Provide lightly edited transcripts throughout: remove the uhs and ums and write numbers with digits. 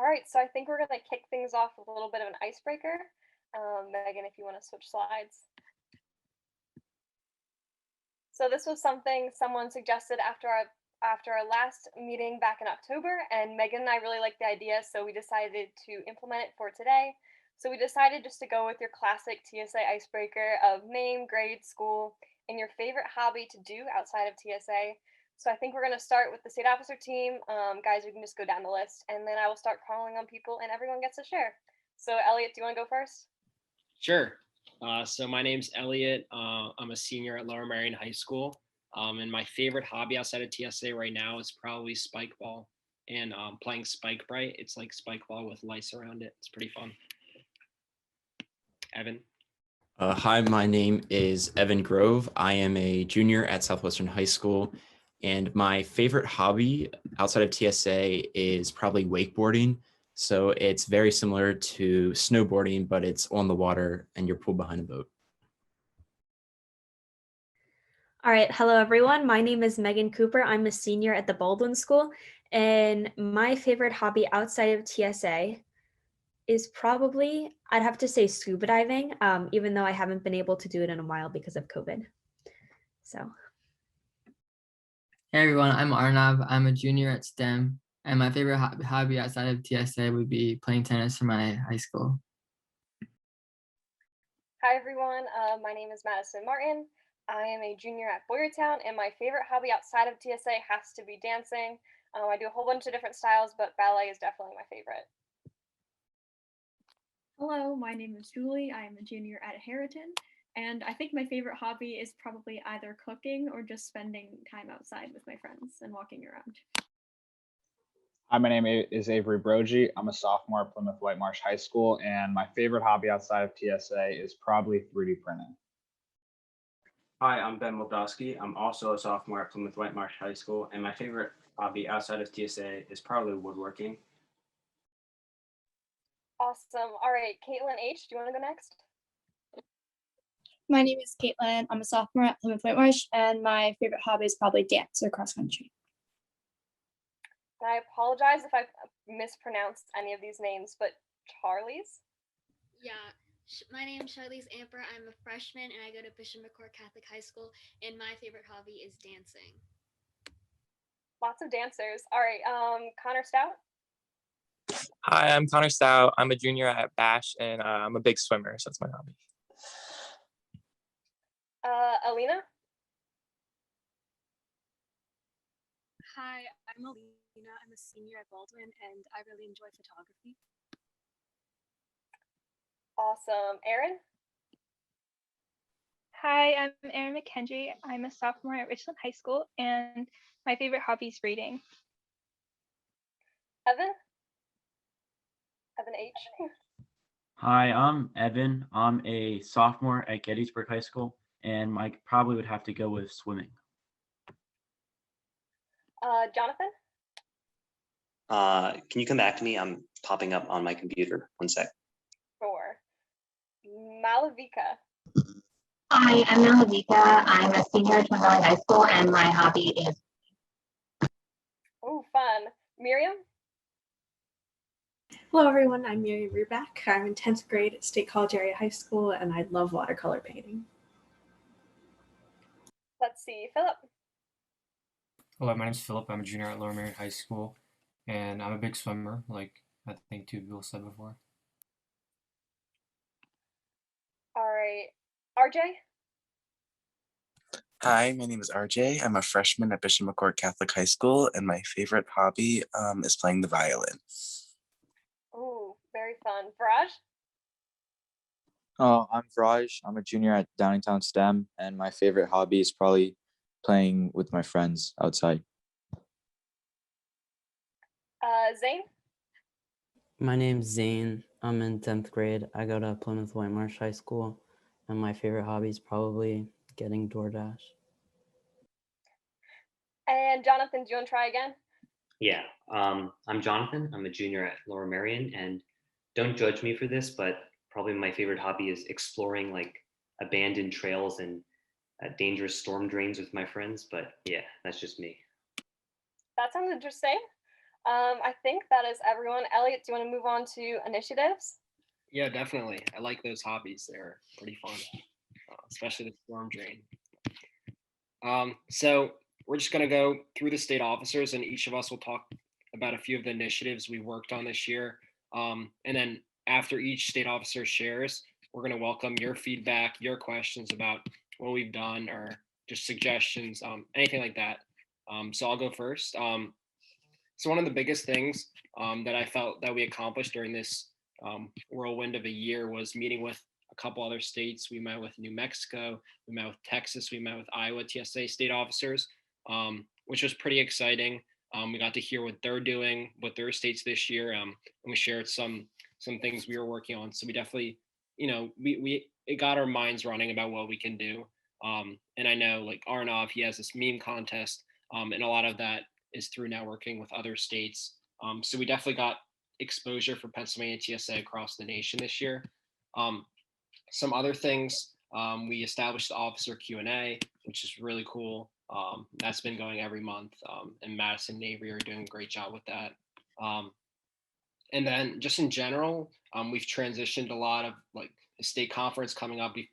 All right, so I think we're gonna kick things off with a little bit of an icebreaker. Megan, if you want to switch slides. So this was something someone suggested after our last meeting back in October, and Megan and I really liked the idea, so we decided to implement it for today. So we decided just to go with your classic TSA icebreaker of name, grade, school, and your favorite hobby to do outside of TSA. So I think we're going to start with the state officer team. Guys, we can just go down the list, and then I will start calling on people, and everyone gets to share. So Elliot, do you want to go first? Sure. So my name's Elliot. I'm a senior at Lower Merion High School. And my favorite hobby outside of TSA right now is probably spike ball and playing Spike Bright. It's like spike ball with lice around it. It's pretty fun. Evan. Hi, my name is Evan Grove. I am a junior at Southwestern High School, and my favorite hobby outside of TSA is probably wakeboarding. So it's very similar to snowboarding, but it's on the water and you're pulled behind a boat. All right, hello everyone. My name is Megan Cooper. I'm a senior at the Baldwin School, and my favorite hobby outside of TSA is probably, I'd have to say scuba diving, even though I haven't been able to do it in a while because of COVID. So. Hey everyone, I'm Arnav. I'm a junior at STEM, and my favorite hobby outside of TSA would be playing tennis for my high school. Hi everyone, my name is Madison Martin. I am a junior at Boyertown, and my favorite hobby outside of TSA has to be dancing. I do a whole bunch of different styles, but ballet is definitely my favorite. Hello, my name is Julie. I am a junior at Harriton, and I think my favorite hobby is probably either cooking or just spending time outside with my friends and walking around. Hi, my name is Avery Brogy. I'm a sophomore at Plymouth White Marsh High School, and my favorite hobby outside of TSA is probably 3D printing. Hi, I'm Ben Moldowski. I'm also a sophomore at Plymouth White Marsh High School, and my favorite hobby outside of TSA is probably woodworking. Awesome. All right, Caitlin H., do you want to go next? My name is Caitlin. I'm a sophomore at Plymouth White Marsh, and my favorite hobby is probably dance or cross country. I apologize if I mispronounced any of these names, but Charlie's? Yeah, my name is Charlize Amper. I'm a freshman and I go to Bishop McCourt Catholic High School, and my favorite hobby is dancing. Lots of dancers. All right, Connor Stout? Hi, I'm Connor Stout. I'm a junior at Bash, and I'm a big swimmer, so that's my hobby. Alina? Hi, I'm Alina. I'm a senior at Baldwin, and I really enjoy photography. Awesome. Erin? Hi, I'm Erin McKendry. I'm a sophomore at Richland High School, and my favorite hobby is reading. Evan? Evan H. Hi, I'm Evan. I'm a sophomore at Gettysburg High School, and I probably would have to go with swimming. Jonathan? Can you come back to me? I'm popping up on my computer. One sec. Sure. Malavika? Hi, I'm Malavika. I'm a senior at Twin Valley High School, and my hobby is. Oh, fun. Miriam? Hello, everyone. I'm Miriam Ruback. I'm in 10th grade at State College Area High School, and I love watercolor painting. Let's see. Philip? Hello, my name's Philip. I'm a junior at Lower Merion High School, and I'm a big swimmer, like I think two people said before. All right. RJ? Hi, my name is RJ. I'm a freshman at Bishop McCourt Catholic High School, and my favorite hobby is playing the violin. Ooh, very fun. Viraj? Oh, I'm Viraj. I'm a junior at Downingtown STEM, and my favorite hobby is probably playing with my friends outside. Zane? My name's Zane. I'm in 10th grade. I go to Plymouth White Marsh High School, and my favorite hobby is probably getting DoorDash. And Jonathan, do you want to try again? Yeah, I'm Jonathan. I'm a junior at Lower Merion, and don't judge me for this, but probably my favorite hobby is exploring like abandoned trails and dangerous storm drains with my friends. But yeah, that's just me. That sounds interesting. I think that is everyone. Elliot, do you want to move on to initiatives? Yeah, definitely. I like those hobbies. They're pretty fun, especially the storm drain. So we're just going to go through the state officers, and each of us will talk about a few of the initiatives we worked on this year. And then after each state officer shares, we're going to welcome your feedback, your questions about what we've done, or just suggestions, anything like that. So I'll go first. So one of the biggest things that I felt that we accomplished during this whirlwind of a year was meeting with a couple other states. We met with New Mexico, we met with Texas, we met with Iowa TSA state officers, which was pretty exciting. We got to hear what they're doing, what their states this year, and we shared some things we were working on. So we definitely, we it got our minds running about what we can do. And I know like ARnav, he has this meme contest, and a lot of that is through networking with other states. So we definitely got exposure for Pennsylvania TSA across the nation this year. Some other things, we established the officer Q&A, which is really cool. That's been going every month, and Madison and Avery are doing a great job with that. And then just in general, we've transitioned a lot of like the state conference coming up. We've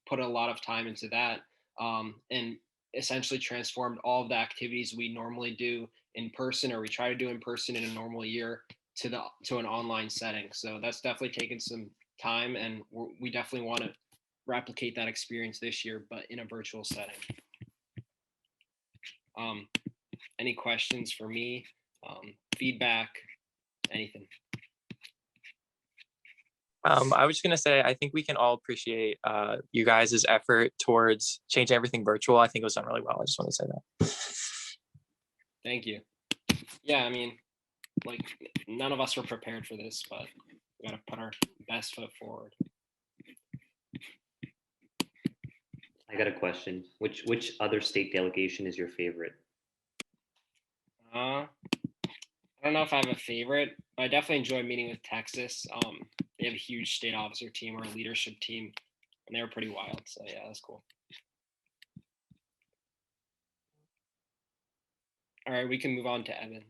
put a lot of time into that, and essentially transformed all of the activities we normally do in person, or we try to do in person in a normal year, to an online setting. So that's definitely taken some time, and we definitely want to replicate that experience this year, but in a virtual setting. Any questions for me? Feedback? Anything? I was just gonna say, I think we can all appreciate you guys' effort towards changing everything virtual. I think it was done really well. I just want to say that. Thank you. Yeah, I mean, like none of us were prepared for this, but we got to put our best foot forward. I got a question. Which other state delegation is your favorite? I don't know if I have a favorite, but I definitely enjoy meeting with Texas. They have a huge state officer team, or a leadership team, and they were pretty wild. So yeah, that's cool. All right, we can move on to Evan.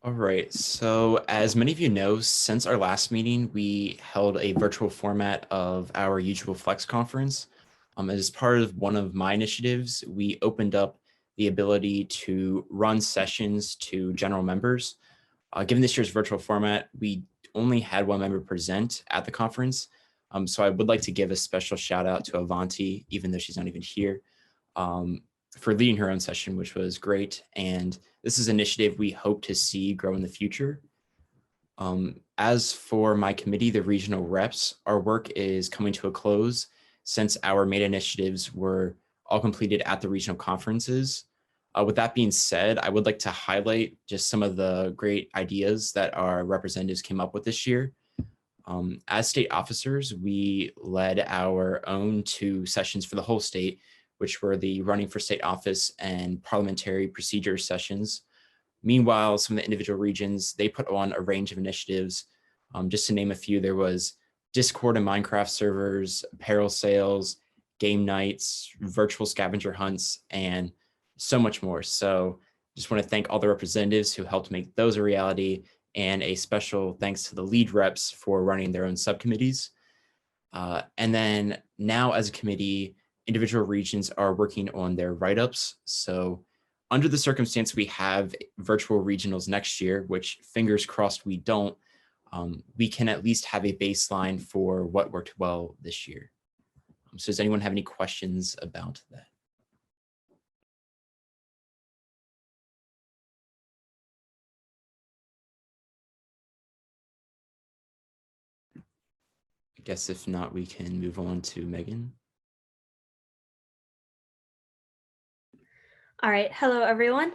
All right, so as many of you know, since our last meeting, we held a virtual format of our usual Flex conference. As part of one of my initiatives, we opened up the ability to run sessions to general members. Given this year's virtual format, we only had one member present at the conference. So I would like to give a special shout out to Avanti, even though she's not even here, for leading her own session, which was great. And this is an initiative we hope to see grow in the future. As for my committee, the regional reps, our work is coming to a close since our main initiatives were all completed at the regional conferences. With that being said, I would like to highlight just some of the great ideas that our representatives came up with this year. As state officers, we led our own 2 sessions for the whole state, which were the running for state office and parliamentary procedure sessions. Meanwhile, some of the individual regions, they put on a range of initiatives. Just to name a few, there was Discord and Minecraft servers, apparel sales, game nights, virtual scavenger hunts, and so much more. So just want to thank all the representatives who helped make those a reality, and a special thanks to the lead reps for running their own subcommittees. And then now as a committee, individual regions are working on their write-ups. So under the circumstance we have virtual regionals next year, which fingers crossed we don't, we can at least have a baseline for what worked well this year. So does anyone have any questions about that? I guess if not, we can move on to Megan. All right, hello everyone.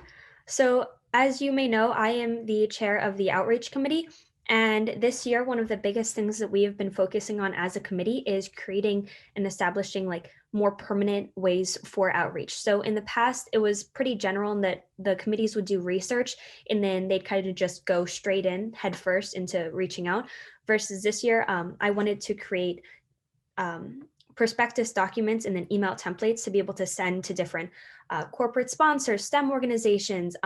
So as you may know, I am the chair of the outreach committee. And this year, one of the biggest things that we have been focusing on as a committee is creating and establishing like more permanent ways for outreach. So in the past, it was pretty general in that the committees would do research and then they'd kind of just go straight in head first into reaching out. Versus this year, I wanted to create prospectus documents and then email templates to be able to send to different corporate sponsors, STEM organizations,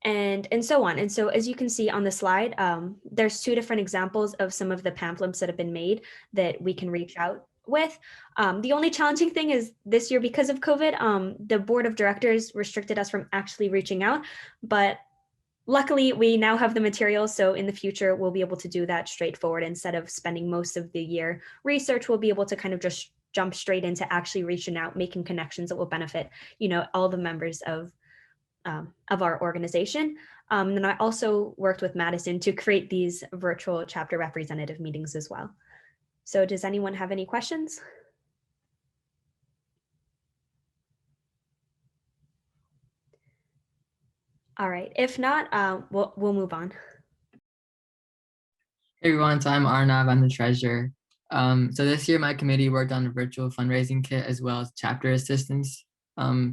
and so on. And so as you can see on the slide, there's 2 different examples of some of the pamphlets that have been made that we can reach out with. The only challenging thing is this year, because of COVID, the board of directors restricted us from actually reaching out, but luckily we now have the materials. So in the future, we'll be able to do that straightforward. Instead of spending most of the year research, we'll be able to kind of just jump straight into actually reaching out, making connections that will benefit, all the members of our organization. And I also worked with Madison to create these virtual chapter representative meetings as well. So does anyone have any questions? All right, if not, we'll move on. Hey everyone, so I'm ARnav, I'm the treasurer. So this year my committee worked on a virtual fundraising kit as well as chapter assistance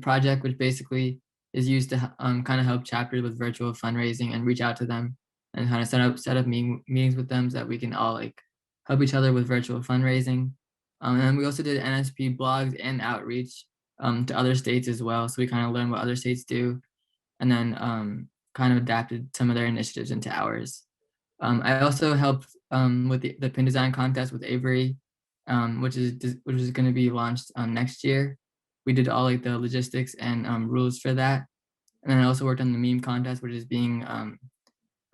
project, which basically is used to kind of help chapters with virtual fundraising and reach out to them and kind of set up meetings with them so that we can all like help each other with virtual fundraising. And then we also did NSP blogs and outreach to other states as well. So we kind of learned what other states do and then kind of adapted some of their initiatives into ours. I also helped with the pin design contest with Avery, which is going to be launched next year. We did all like the logistics and rules for that. And then I also worked on the meme contest, which is being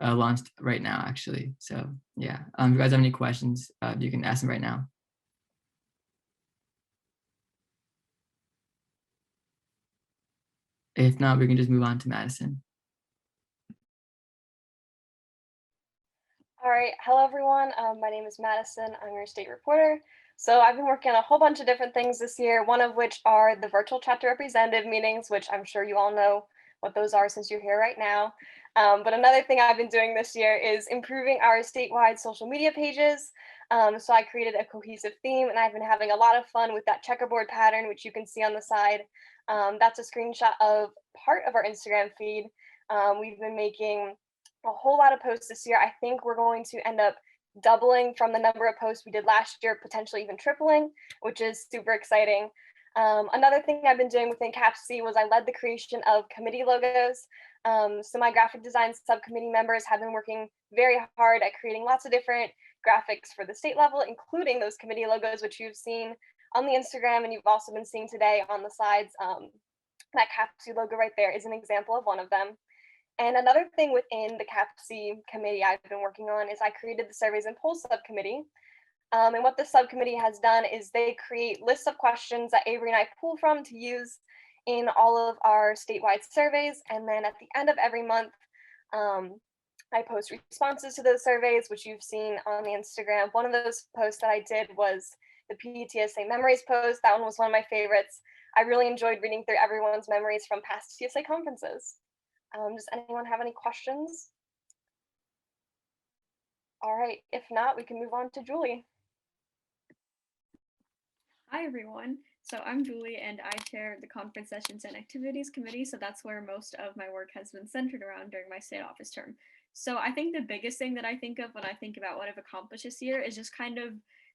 launched right now, actually. So yeah, if you guys have any questions, you can ask them right now. If not, we can just move on to Madison. All right, hello everyone. My name is Madison. I'm your state reporter. So I've been working on a whole bunch of different things this year, one of which are the virtual chapter representative meetings, which I'm sure you all know what those are since you're here right now. But another thing I've been doing this year is improving our statewide social media pages. So I created a cohesive theme and I've been having a lot of fun with that checkerboard pattern, which you can see on the side. That's a screenshot of part of our Instagram feed. We've been making a whole lot of posts this year. I think we're going to end up doubling from the number of posts we did last year, potentially even tripling, which is super exciting. Another thing I've been doing within CAPC was I led the creation of committee logos. So my graphic design subcommittee members have been working very hard at creating lots of different graphics for the state level, including those committee logos, which you've seen on the Instagram and you've also been seeing today on the slides. That CAPC logo right there is an example of one of them. And another thing within the CAPC committee I've been working on is I created the surveys and polls subcommittee. And what this subcommittee has done is they create lists of questions that Avery and I pull from to use in all of our statewide surveys. And then at the end of every month, I post responses to those surveys, which you've seen on the Instagram. One of those posts that I did was the PTSA memories post. That one was one of my favorites. I really enjoyed reading through everyone's memories from past TSA conferences. Does anyone have any questions? All right, if not, we can move on to Julie. Hi, everyone. So I'm Julie and I chair the Conference Sessions and Activities Committee. So that's where most of my work has been centered around during my state office term. So I think the biggest thing that I think of when I think about what I've accomplished this year is just kind of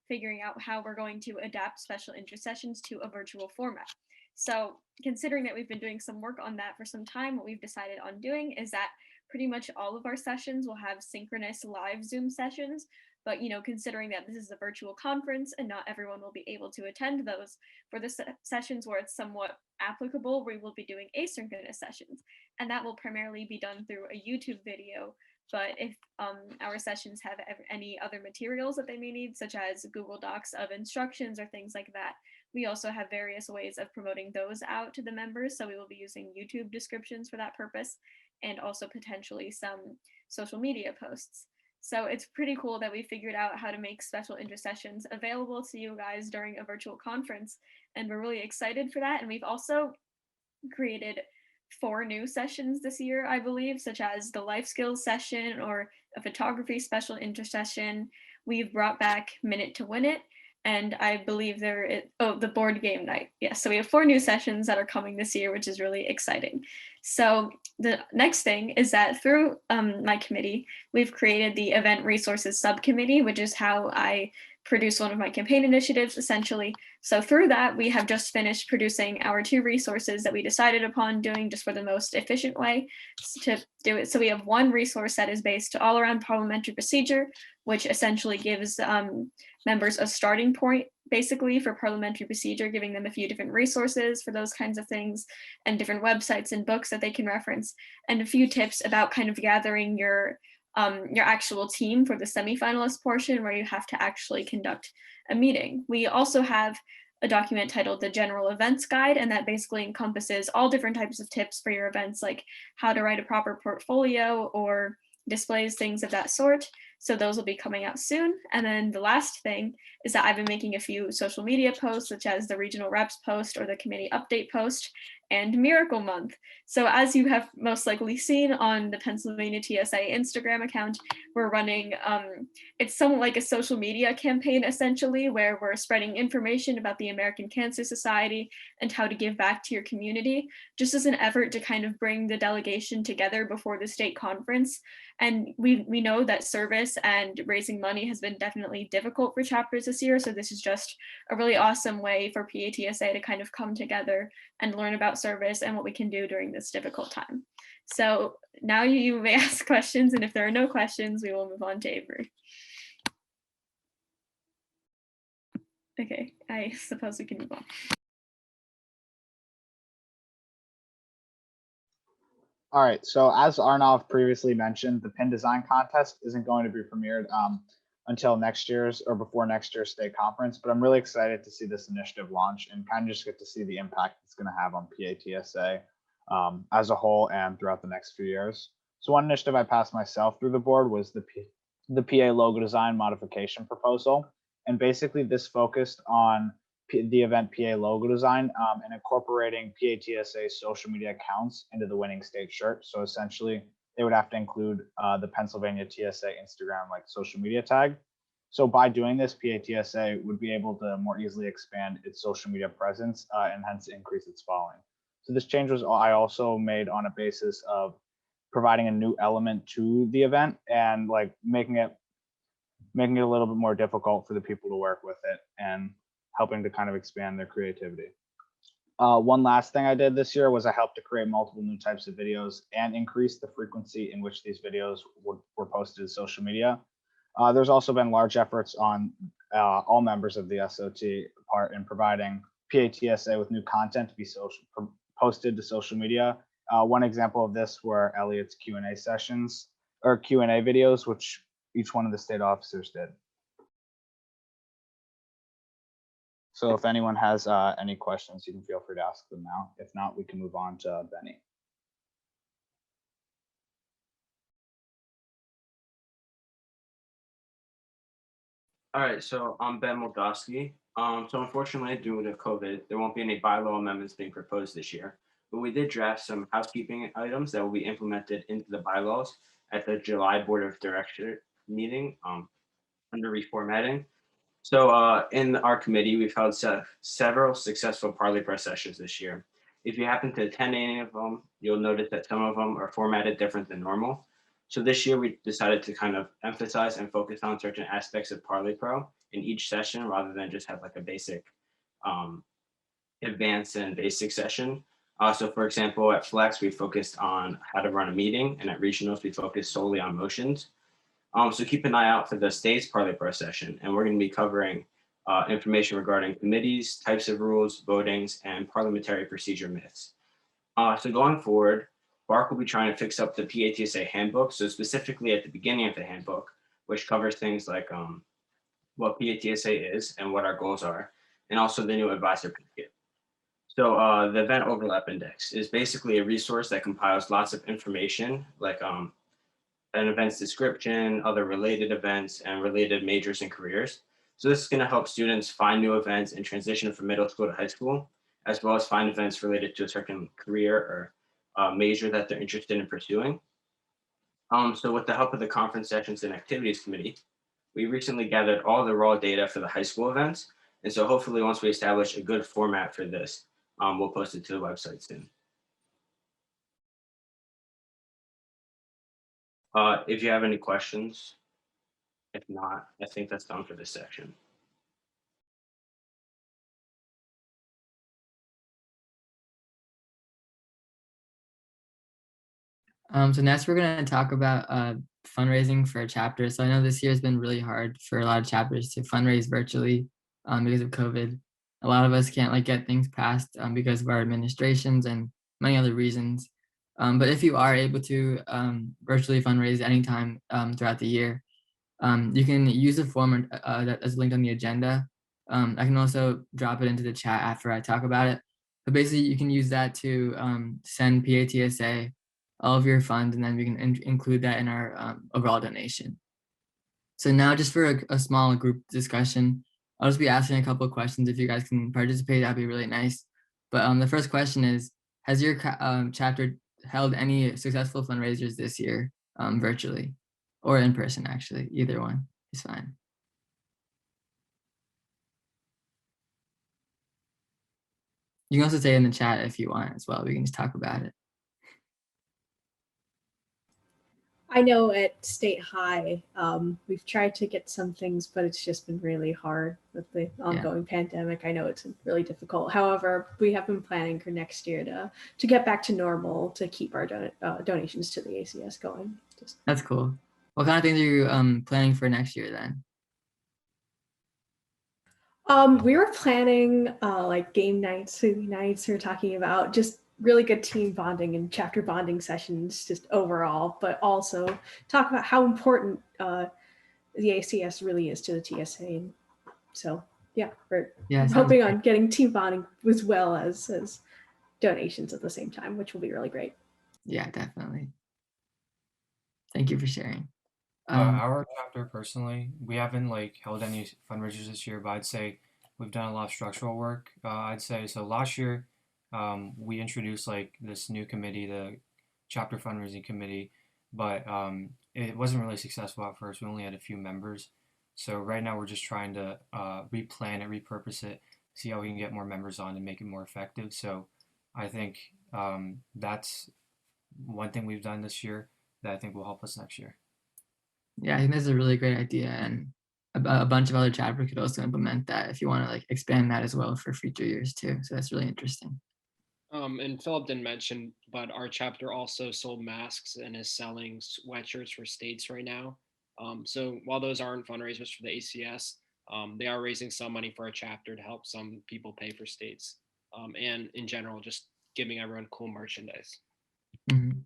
figuring out how we're going to adapt special interest sessions to a virtual format. So considering that we've been doing some work on that for some time, what we've decided on doing is that pretty much all of our sessions will have synchronous live Zoom sessions. But considering that this is a virtual conference and not everyone will be able to attend those, for the sessions where it's somewhat applicable, we will be doing asynchronous sessions. And that will primarily be done through a YouTube video. But if our sessions have any other materials that they may need, such as Google Docs of instructions or things like that, we also have various ways of promoting those out to the members. So we will be using YouTube descriptions for that purpose and also potentially some social media posts. So it's pretty cool that we figured out how to make special interest sessions available to you guys during a virtual conference. And we're really excited for that. And we've also created 4 new sessions this year, I believe, such as the life skills session or a photography special interest session. We've brought back Minute to Win It. And I believe the board game night. Yes, so we have 4 new sessions that are coming this year, which is really exciting. So the next thing is that through my committee, we've created the event resources subcommittee, which is how I produce one of my campaign initiatives, essentially. So through that, we have just finished producing our 2 resources that we decided upon doing just for the most efficient way to do it. So we have one resource that is based all around parliamentary procedure, which essentially gives members a starting point, basically, for parliamentary procedure, giving them a few different resources for those kinds of things, and different websites and books that they can reference, and a few tips about kind of gathering your actual team for the semifinalist portion, where you have to actually conduct a meeting. We also have a document titled the General Events Guide, and that basically encompasses all different types of tips for your events, like how to write a proper portfolio or displays, things of that sort. So those will be coming out soon. And then the last thing is that I've been making a few social media posts, such as the regional reps post or the committee update post, and Miracle Month. So as you have most likely seen on the Pennsylvania TSA Instagram account, we're running, it's somewhat like a social media campaign, essentially, where we're spreading information about the American Cancer Society and how to give back to your community, just as an effort to kind of bring the delegation together before the state conference. And we know that service and raising money has been definitely difficult for chapters this year. So this is just a really awesome way for PATSA to kind of come together and learn about service and what we can do during this difficult time. So now you may ask questions, and if there are no questions, we will move on to Avery. Okay, I suppose we can move on. All right, so as ARnav previously mentioned, the pin design contest isn't going to be premiered until next year's or before next year's state conference, but I'm really excited to see this initiative launch and kind of just get to see the impact it's going to have on PATSA as a whole and throughout the next few years. So one initiative I passed myself through the board was the PA logo design modification proposal. And basically this focused on the event PA logo design and incorporating PATSA social media accounts into the winning state shirt. So essentially they would have to include the Pennsylvania TSA Instagram like social media tag. So by doing this, PATSA would be able to more easily expand its social media presence and hence increase its following. So this change was I also made on a basis of providing a new element to the event and like making it a little bit more difficult for the people to work with it and helping to kind of expand their creativity. One last thing I did this year was I helped to create multiple new types of videos and increase the frequency in which these videos were posted to social media. There's also been large efforts on all members of the SOT part in providing PATSA with new content to be posted to social media. One example of this were Elliot's Q&A sessions or Q&A videos, which each one of the state officers did. So if anyone has any questions, you can feel free to ask them now. If not, we can move on to Benny. All right, so I'm Ben Moldowski. So unfortunately, due to COVID, there won't be any bylaw amendments being proposed this year, but we did draft some housekeeping items that will be implemented into the bylaws at the July Board of Directors meeting under reformatting. So in our committee, we've held several successful Parley Press sessions this year. If you happen to attend any of them, you'll notice that some of them are formatted different than normal. So this year we decided to kind of emphasize and focus on certain aspects of Parley Pro in each session rather than just have like a basic advanced and basic session. So for example, at Flex, we focused on how to run a meeting, and at Regionals, we focused solely on motions. So keep an eye out for the state's Parley Pro session, and we're going to be covering information regarding committees, types of rules, votings, and parliamentary procedure myths. So going forward, Bark will be trying to fix up the PATSA handbook. So specifically at the beginning of the handbook, which covers things like what PATSA is and what our goals are, and also the new advisor packet. So the event overlap index is basically a resource that compiles lots of information like an event's description, other related events, and related majors and careers. So this is going to help students find new events and transition from middle school to high school, as well as find events related to a certain career or major that they're interested in pursuing. So with the help of the Conference Sessions and Activities Committee, we recently gathered all the raw data for the high school events. And so hopefully once we establish a good format for this, we'll post it to the website soon. If you have any questions, if not, I think that's done for this section. So next we're going to talk about fundraising for a chapter. So I know this year has been really hard for a lot of chapters to fundraise virtually because of COVID. A lot of us can't like get things passed because of our administrations and many other reasons. But if you are able to virtually fundraise anytime throughout the year, you can use the form that is linked on the agenda. I can also drop it into the chat after I talk about it. But basically, you can use that to send PATSA all of your funds, and then we can include that in our overall donation. So now just for a small group discussion, I'll just be asking a couple of questions. If you guys can participate, that'd be really nice. But the first question is, has your chapter held any successful fundraisers this year virtually or in person? Actually, either one is fine. You can also say in the chat if you want as well. We can just talk about it. I know at State High, we've tried to get some things, but it's just been really hard with the ongoing pandemic. I know it's really difficult. However, we have been planning for next year to get back to normal, to keep our donations to the ACS going. That's cool. What kind of things are you planning for next year then? We were planning like game nights, movie nights. We were talking about just really good team bonding and chapter bonding sessions just overall, but also talk about how important the ACS really is to the TSA. And so yeah, we're hoping on getting team bonding as well as donations at the same time, which will be really great. Yeah, definitely. Thank you for sharing. Our chapter personally, we haven't like held any fundraisers this year, but I'd say we've done a lot of structural work. I'd say so. Last year, we introduced like this new committee, the chapter fundraising committee, but it wasn't really successful at first. We only had a few members, so right now we're just trying to replan it, repurpose it, see how we can get more members on and make it more effective. So I think that's one thing we've done this year that I think will help us next year. Yeah, I think that's a really great idea, and a bunch of other chapters could also implement that if you want to like expand that as well for future years too. So that's really interesting. And Philip didn't mention, but our chapter also sold masks and is selling sweatshirts for states right now. So while those aren't fundraisers for the ACS, they are raising some money for our chapter to help some people pay for states. And in general, just giving everyone cool merchandise. Mm-hmm.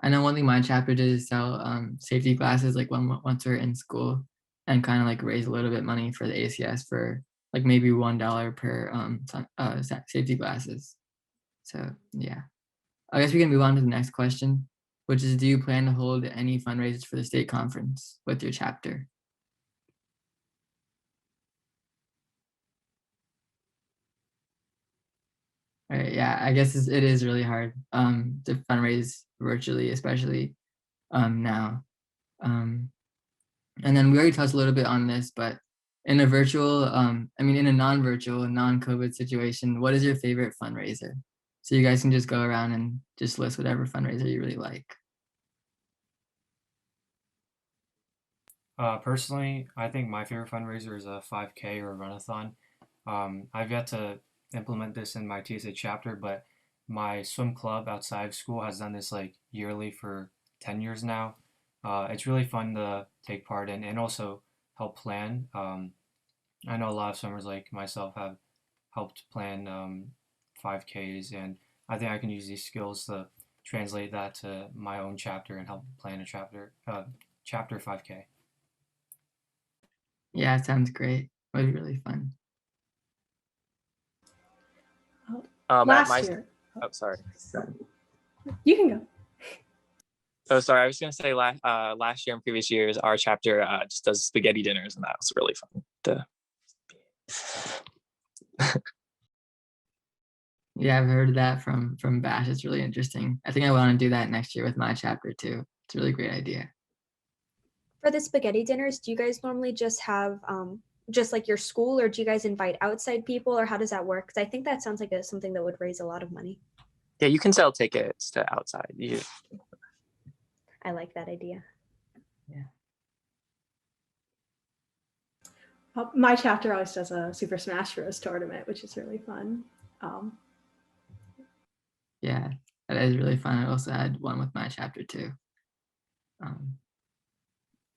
I know one thing my chapter did is sell safety glasses like once we're in school, and kind of like raise a little bit money for the ACS for like maybe $1 per safety glasses. So yeah, I guess we can move on to the next question, which is, do you plan to hold any fundraisers for the state conference with your chapter? All right, yeah, I guess it is really hard to fundraise virtually, especially now. And then we already touched a little bit on this, but in a virtual, in a non-virtual, non-COVID situation, what is your favorite fundraiser? So you guys can just go around and just list whatever fundraiser you really like. Personally, I think my favorite fundraiser is a 5K or a runathon. I've yet to implement this in my TSA chapter, but my swim club outside of school has done this like yearly for 10 years now. It's really fun to take part in and also help plan. I know a lot of swimmers like myself have helped plan 5Ks, and I think I can use these skills to translate that to my own chapter and help plan a chapter 5K. Yeah, it sounds great. It would be really fun. Last year. Oh, sorry. You can go. Oh, sorry. I was going to say last year and previous years, our chapter just does spaghetti dinners, and that was really fun. Yeah, I've heard that from Bash. It's really interesting. I think I want to do that next year with my chapter too. It's a really great idea. For the spaghetti dinners, do you guys normally just have just like your school, or do you guys invite outside people, or how does that work? Because I think that sounds like something that would raise a lot of money. Yeah, you can sell tickets to outside. I like that idea. Yeah. My chapter always does a Super Smash Bros. Tournament, which is really fun. Yeah, I is really fun. I also had one with my chapter too.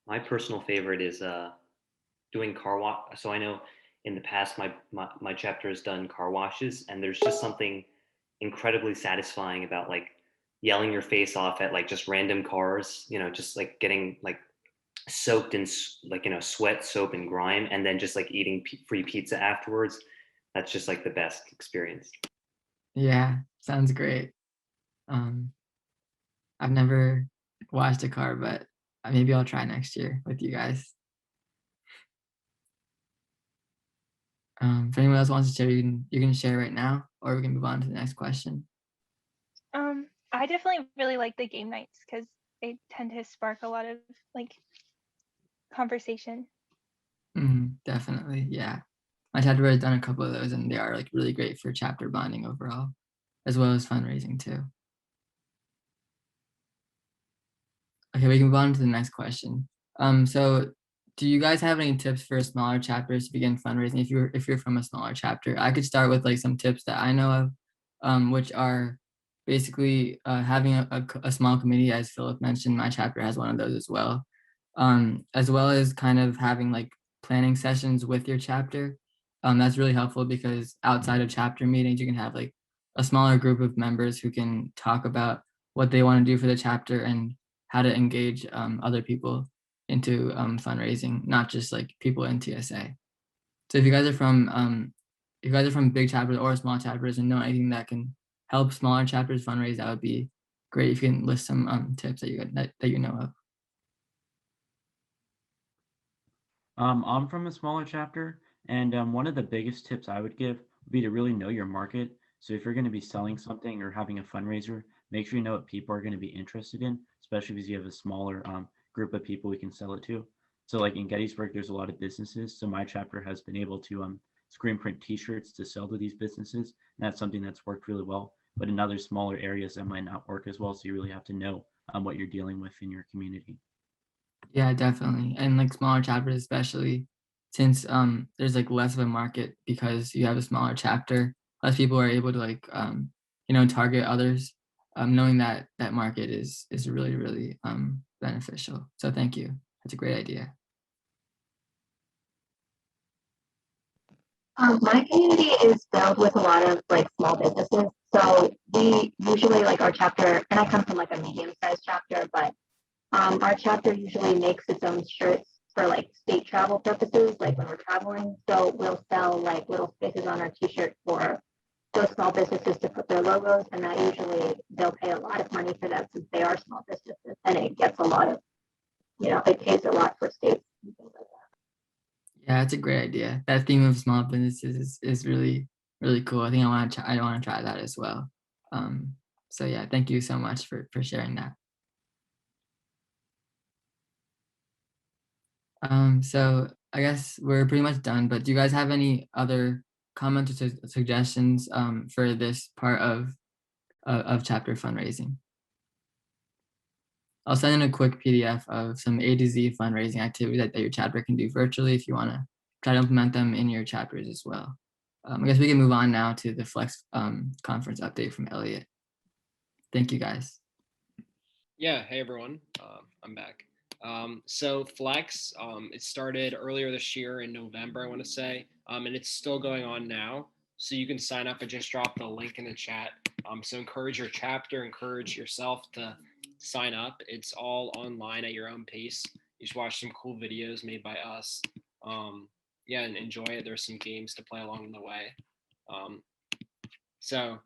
My personal favorite is doing car wash. So I know in the past my chapter has done car washes, and there's just something incredibly satisfying about like yelling your face off at like just random cars, just like getting like soaked in like sweat, soap, and grime, and then just like eating free pizza afterwards. That's just like the best experience. Yeah, sounds great. I've never washed a car, but maybe I'll try next year with you guys. If anyone else wants to share, you can share right now, or we can move on to the next question. I definitely really like the game nights because they tend to spark a lot of like conversation. Definitely, yeah. My chapter has done a couple of those, and they are like really great for chapter bonding overall, as well as fundraising too. Okay, we can move on to the next question. So do you guys have any tips for smaller chapters to begin fundraising? If you're from a smaller chapter, I could start with like some tips that I know of, which are basically having a small committee, as Philip mentioned. My chapter has one of those as well as kind of having like planning sessions with your chapter. That's really helpful because outside of chapter meetings, you can have like a smaller group of members who can talk about what they want to do for the chapter and how to engage other people into fundraising, not just like people in TSA. So if you guys are from big chapters or small chapters and know anything that can help smaller chapters fundraise, that would be great if you can list some tips that you know of. I'm from a smaller chapter, and one of the biggest tips I would give would be to really know your market. So if you're going to be selling something or having a fundraiser, make sure you know what people are going to be interested in, especially because you have a smaller group of people we can sell it to. So like in Gettysburg, there's a lot of businesses. So my chapter has been able to screen print T-shirts to sell to these businesses, and that's something that's worked really well. But in other smaller areas, that might not work as well. So you really have to know what you're dealing with in your community. Yeah, definitely. And like smaller chapters, especially since there's like less of a market because you have a smaller chapter, less people are able to like target others. Knowing that that market is really, really beneficial. So thank you. That's a great idea. My community is filled with a lot of like small businesses. So we usually like our chapter, and I come from like a medium-sized chapter, but our chapter usually makes its own shirts for like state travel purposes, like when we're traveling. So we'll sell like little spaces on our t-shirt for those small businesses to put their logos, and that usually they'll pay a lot of money for that since they are small businesses, and it gets a lot of, it pays a lot for states and things like that. Yeah, that's a great idea. That theme of small businesses is really, really cool. I think I want to try that as well. So yeah, thank you so much for sharing that. So I guess we're pretty much done, but do you guys have any other comments or suggestions for this part of chapter fundraising? I'll send in a quick PDF of some A to Z fundraising activities that your chapter can do virtually if you want to try to implement them in your chapters as well. I guess we can move on now to the Flex conference update from Elliot. Thank you, guys. Yeah, hey everyone, I'm back. So Flex, it started earlier this year in November, I want to say, and it's still going on now. So you can sign up. I just dropped the link in the chat. So encourage your chapter, encourage yourself to sign up. It's all online at your own pace. You just watch some cool videos made by us. Yeah, and enjoy it. There's some games to play along the way. So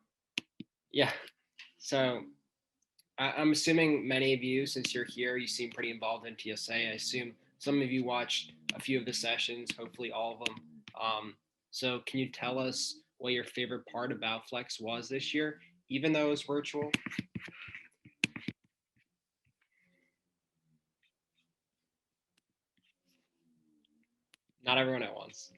I'm assuming many of you, since you're here, you seem pretty involved in TSA. I assume some of you watched a few of the sessions, hopefully all of them. So can you tell us what your favorite part about Flex was this year, even though it was virtual? Not everyone at once.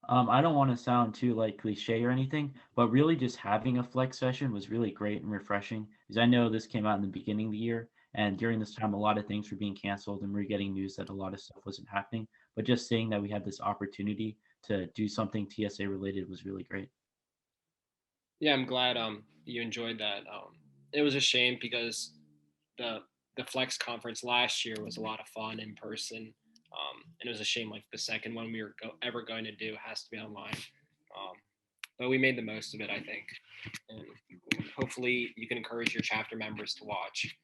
I don't want to sound too like cliche or anything, but really just having a flex session was really great and refreshing because I know this came out in the beginning of the year, and during this time a lot of things were being canceled and we are getting news that a lot of stuff wasn't happening. But just seeing that we had this opportunity to do something TSA related was really great. Yeah, I'm glad you enjoyed that. It was a shame because the Flex conference last year was a lot of fun in person, and it was a shame like the second one we were ever going to do has to be online. But we made the most of it, I think, and hopefully you can encourage your chapter members to watch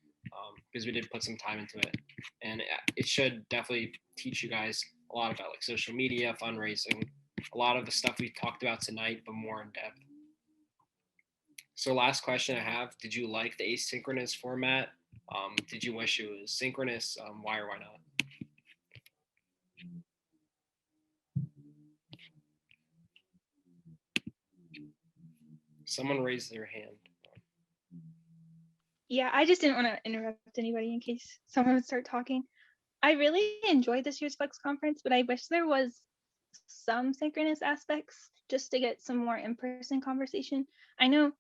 because we did put some time into it, and it should definitely teach you guys a lot about like social media, fundraising, a lot of the stuff we talked about tonight, but more in depth. So last question I have, did you like the asynchronous format? Did you wish it was synchronous? Why or why not? Someone raised their hand. Yeah, I just didn't want to interrupt anybody in case someone would start talking. I really enjoyed this year's Flex conference, but I wish there was some synchronous aspects just to get some more in-person conversation. I know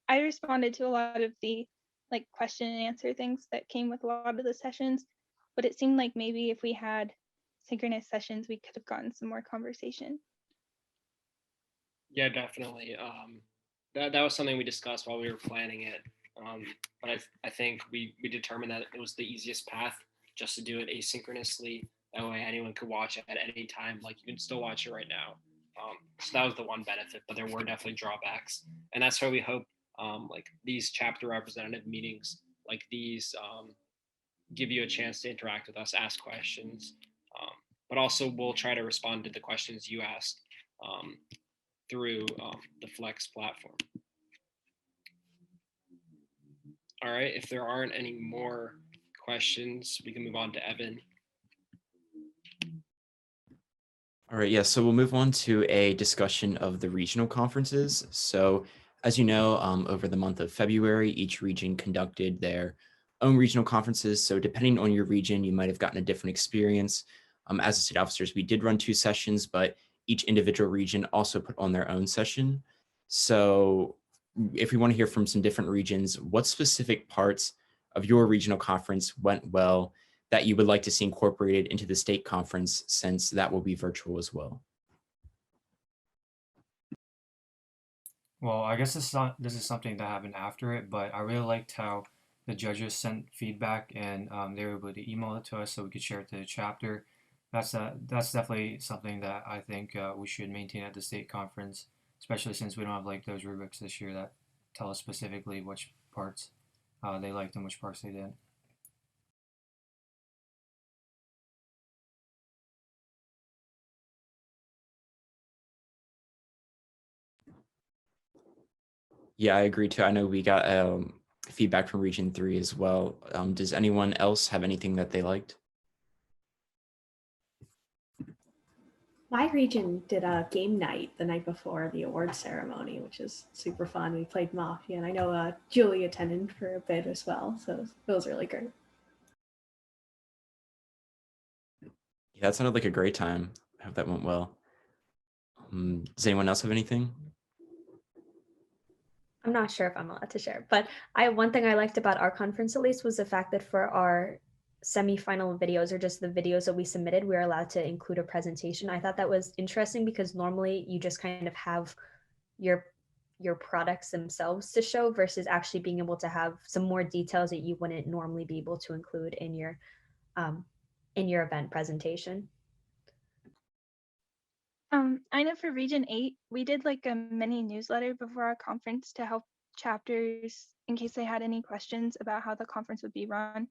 I responded to a lot of the like question and answer things that came with a lot of the sessions, but it seemed like maybe if we had synchronous sessions, we could have gotten some more conversation. Yeah, definitely. That was something we discussed while we were planning it. But I think we determined that it was the easiest path just to do it asynchronously. That way anyone could watch it at any time. Like you can still watch it right now. So that was the one benefit, but there were definitely drawbacks. And that's why we hope like these chapter representative meetings like these give you a chance to interact with us, ask questions, but also we'll try to respond to the questions you asked through the Flex platform. All right, if there aren't any more questions, we can move on to Evan. All right, yeah, so we'll move on to a discussion of the regional conferences. So as you know, over the month of February, each region conducted their own regional conferences. So depending on your region, you might have gotten a different experience. As a state officers, we did run 2 sessions, but each individual region also put on their own session. So if we want to hear from some different regions, what specific parts of your regional conference went well that you would like to see incorporated into the state conference, since that will be virtual as well? Well, I guess this is something that happened after it, but I really liked how the judges sent feedback and they were able to email it to us so we could share it to the chapter. That's definitely something that I think we should maintain at the state conference, especially since we don't have like those rubrics this year that tell us specifically which parts they liked and which parts they didn't. Yeah, I agree too. I know we got feedback from Region 3 as well. Does anyone else have anything that they liked? My region did a game night the night before the award ceremony, which is super fun. We played Mafia, and I know Julie attended for a bit as well, so it was really great. Yeah, that sounded like a great time. I hope that went well. Does anyone else have anything? I'm not sure if I'm allowed to share, but one thing I liked about our conference at least was the fact that for our semi-final videos, or just the videos that we submitted, we were allowed to include a presentation. I thought that was interesting because normally you just kind of have your products themselves to show versus actually being able to have some more details that you wouldn't normally be able to include in your event presentation. I know for Region 8, we did like a mini newsletter before our conference to help chapters in case they had any questions about how the conference would be run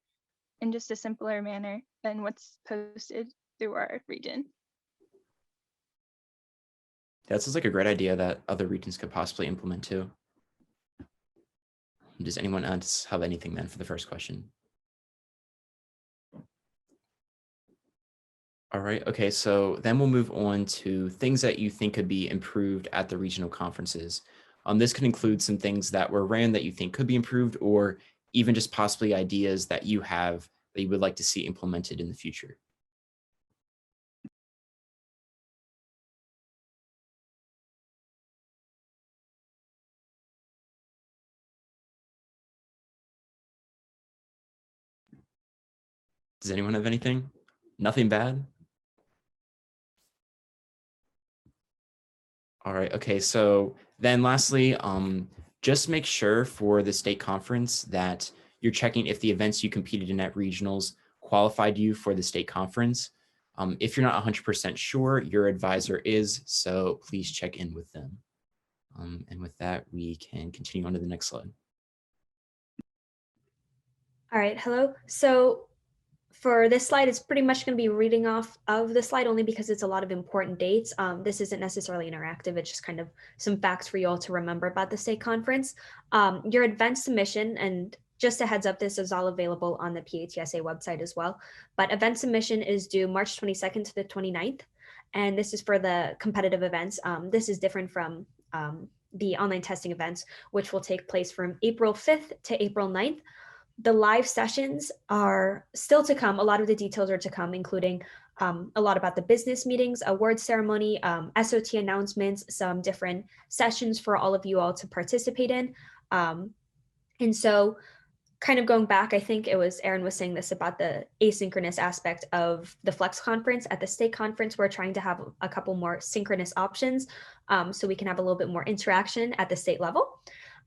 in just a simpler manner than what's posted through our region. That sounds like a great idea that other regions could possibly implement too. Does anyone else have anything then for the first question? All right, okay, so then we'll move on to things that you think could be improved at the regional conferences. This could include some things that were ran that you think could be improved, or even just possibly ideas that you have that you would like to see implemented in the future. Does anyone have anything? Nothing bad? All right, okay, so then lastly, just make sure for the state conference that you're checking if the events you competed in at regionals qualified you for the state conference. If you're not 100% sure, your advisor is, so please check in with them. And with that, we can continue on to the next slide. All right, hello. So for this slide, it's pretty much going to be reading off of the slide only because it's a lot of important dates. This isn't necessarily interactive. It's just kind of some facts for you all to remember about the state conference. Your event submission, and just a heads up, this is all available on the PATSA website as well. But event submission is due March 22nd to the 29th. And this is for the competitive events. This is different from the online testing events, which will take place from April 5th to April 9th. The live sessions are still to come. A lot of the details are to come, including a lot about the business meetings, award ceremony, SOT announcements, some different sessions for all of you all to participate in. And so kind of going back, I think it was Aaron was saying this about the asynchronous aspect of the Flex conference. At the state conference, we're trying to have a couple more synchronous options so we can have a little bit more interaction at the state level.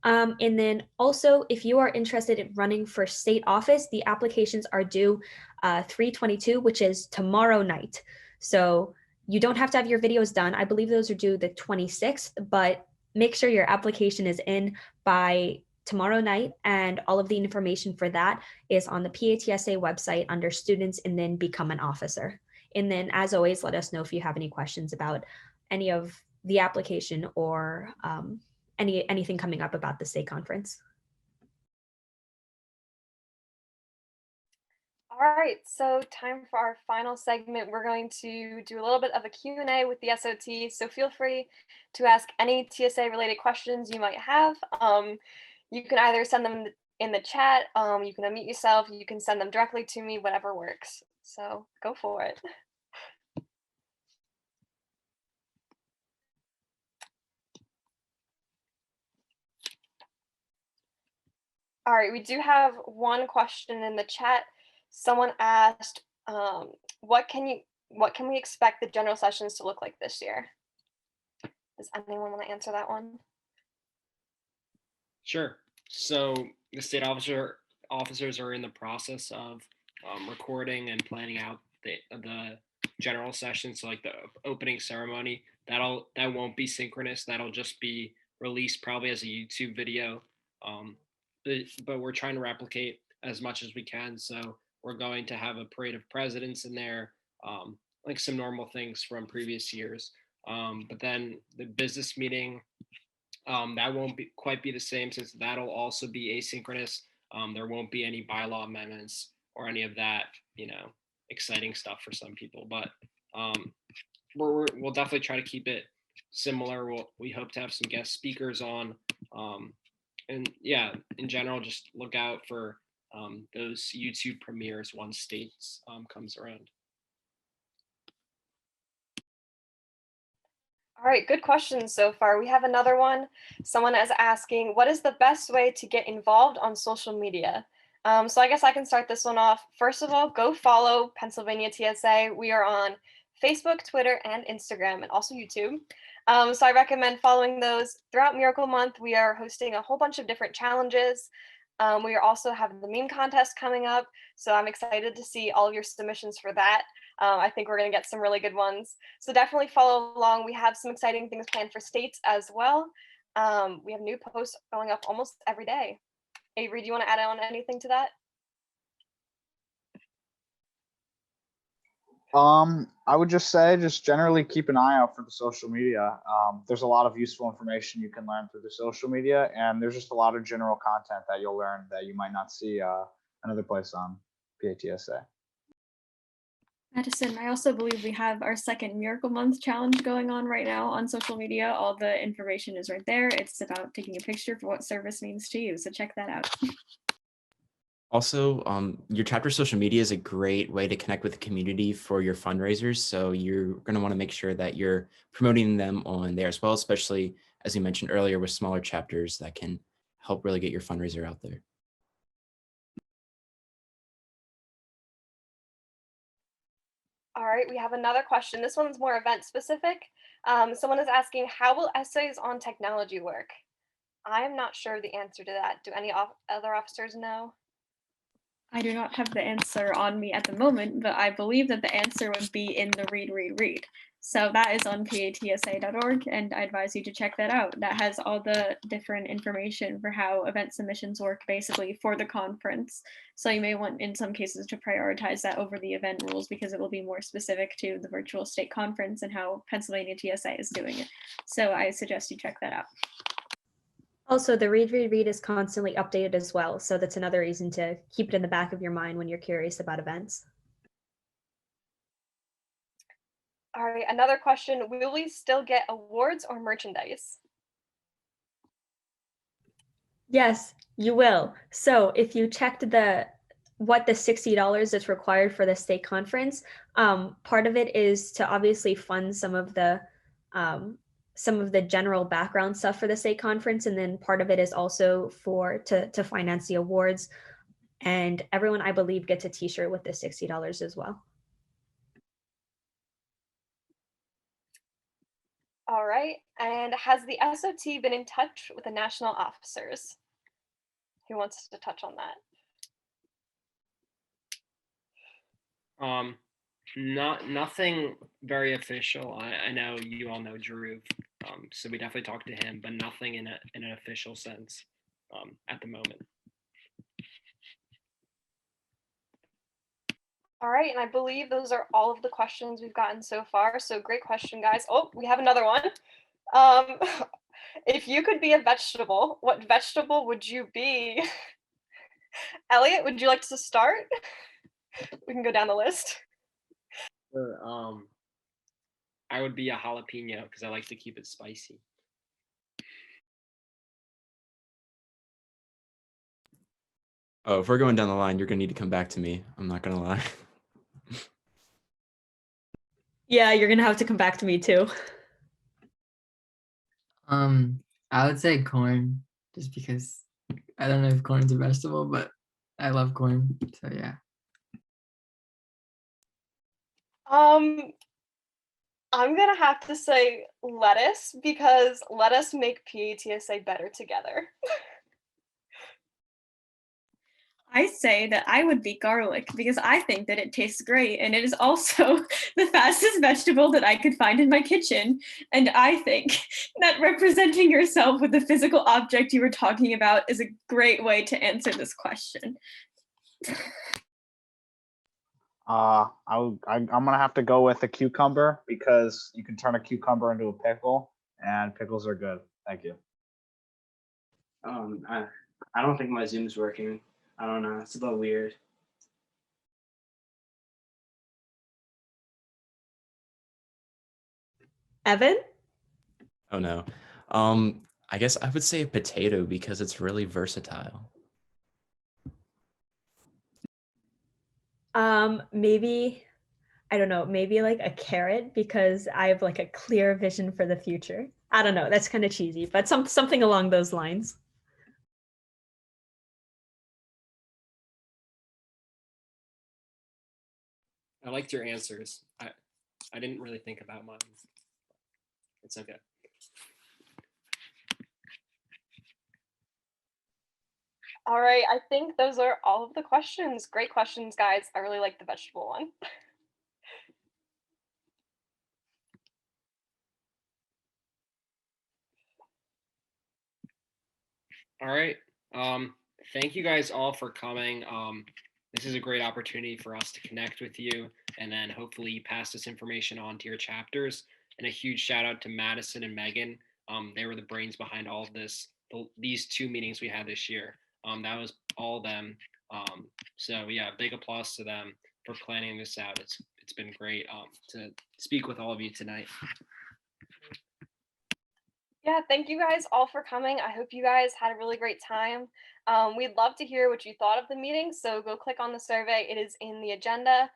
And then also, if you are interested in running for state office, the applications are due 3/22, which is tomorrow night. So you don't have to have your videos done. I believe those are due the 26th, but make sure your application is in by tomorrow night. And all of the information for that is on the PATSA website under students and then become an officer. And then as always, let us know if you have any questions about any of the application or anything coming up about the state conference. All right, so time for our final segment. We're going to do a little bit of a Q&A with the SOT, so feel free to ask any TSA related questions you might have. You can either send them in the chat, you can unmute yourself, you can send them directly to me, whatever works. So go for it. All right, we do have one question in the chat. Someone asked, what can we expect the general sessions to look like this year? Does anyone want to answer that one? Sure. So the state officers are in the process of recording and planning out the general session. So like the opening ceremony, that won't be synchronous. That'll just be released probably as a YouTube video. But we're trying to replicate as much as we can. So we're going to have a parade of presidents in there, like some normal things from previous years. But then the business meeting, that won't quite be the same since that'll also be asynchronous. There won't be any bylaw amendments or any of that, exciting stuff for some people. But we'll definitely try to keep it similar. We hope to have some guest speakers on. And yeah, in general, just look out for those YouTube premieres once states comes around. All right, good questions so far. We have another one. Someone is asking, what is the best way to get involved on social media? So I guess I can start this one off. First of all, go follow Pennsylvania TSA. We are on Facebook, Twitter, and Instagram, and also YouTube. So I recommend following those. Throughout Miracle Month, we are hosting a whole bunch of different challenges. We are also having the meme contest coming up, so I'm excited to see all of your submissions for that. I think we're going to get some really good ones. So definitely follow along. We have some exciting things planned for states as well. We have new posts going up almost every day. Avery, do you want to add on anything to that? I would just say, just generally keep an eye out for the social media. There's a lot of useful information you can learn through the social media, and there's just a lot of general content that you'll learn that you might not see another place on PATSA. Madison, I also believe we have our second Miracle Month challenge going on right now on social media. All the information is right there. It's about taking a picture for what service means to you. So check that out. Also, your chapter social media is a great way to connect with the community for your fundraisers. So you're going to want to make sure that you're promoting them on there as well, especially as you mentioned earlier with smaller chapters that can help really get your fundraiser out there. All right, we have another question. This one's more event specific. Someone is asking, how will essays on technology work? I am not sure the answer to that. Do any other officers know? I do not have the answer on me at the moment, but I believe that the answer would be in the read. So that is on patsa.org, and I advise you to check that out. That has all the different information for how event submissions work basically for the conference. So you may want in some cases to prioritize that over the event rules because it will be more specific to the virtual state conference and how Pennsylvania TSA is doing it. So I suggest you check that out. Also, the read is constantly updated as well. So that's another reason to keep it in the back of your mind when you're curious about events. All right, another question. Will we still get awards or merchandise? Yes, you will. So if you checked what the $60 is required for the state conference, part of it is to obviously fund some of the general background stuff for the state conference, and then part of it is also to finance the awards. And everyone, I believe, gets a T-shirt with the $60 as well. All right, and has the SOT been in touch with the national officers? Who wants to touch on that? Nothing very official. I know you all know Drew, so we definitely talked to him, but nothing in an official sense at the moment. All right, and I believe those are all of the questions we've gotten so far. So great question, guys. Oh, we have another one. If you could be a vegetable, what vegetable would you be? Elliot, would you like to start? We can go down the list. Sure, I would be a jalapeno because I like to keep it spicy. Oh, if we're going down the line, you're gonna need to come back to me. I'm not gonna lie. Yeah, you're gonna have to come back to me too. I would say corn, just because I don't know if corn's a vegetable, but I love corn. So yeah. I'm gonna have to say lettuce because lettuce make PATSA better together. I say that I would be garlic because I think that it tastes great and it is also the fastest vegetable that I could find in my kitchen. And I think that representing yourself with the physical object you were talking about is a great way to answer this question. I'm gonna have to go with a cucumber because you can turn a cucumber into a pickle, and pickles are good. Thank you. I don't think my Zoom's working. I don't know. It's a little weird. Evan? Oh no. I guess I would say a potato because it's really versatile. Maybe, I don't know, maybe like a carrot because I have like a clear vision for the future. I don't know, that's kind of cheesy, but something along those lines. I liked your answers. I didn't really think about mine. It's okay. All right, I think those are all of the questions. Great questions, guys. I really like the vegetable one. All right. Thank you guys all for coming. This is a great opportunity for us to connect with you and then hopefully pass this information on to your chapters. And a huge shout out to Madison and Megan. They were the brains behind all of this, these 2 meetings we had this year. That was all them. So yeah, big applause to them for planning this out. It's been great to speak with all of you tonight. Yeah, thank you guys all for coming. I hope you guys had a really great time. We'd love to hear what you thought of the meeting, so go click on the survey. It is in the agenda.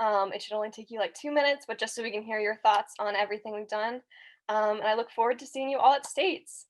It should only take you like 2 minutes, but just so we can hear your thoughts on everything we've done. And I look forward to seeing you all at States.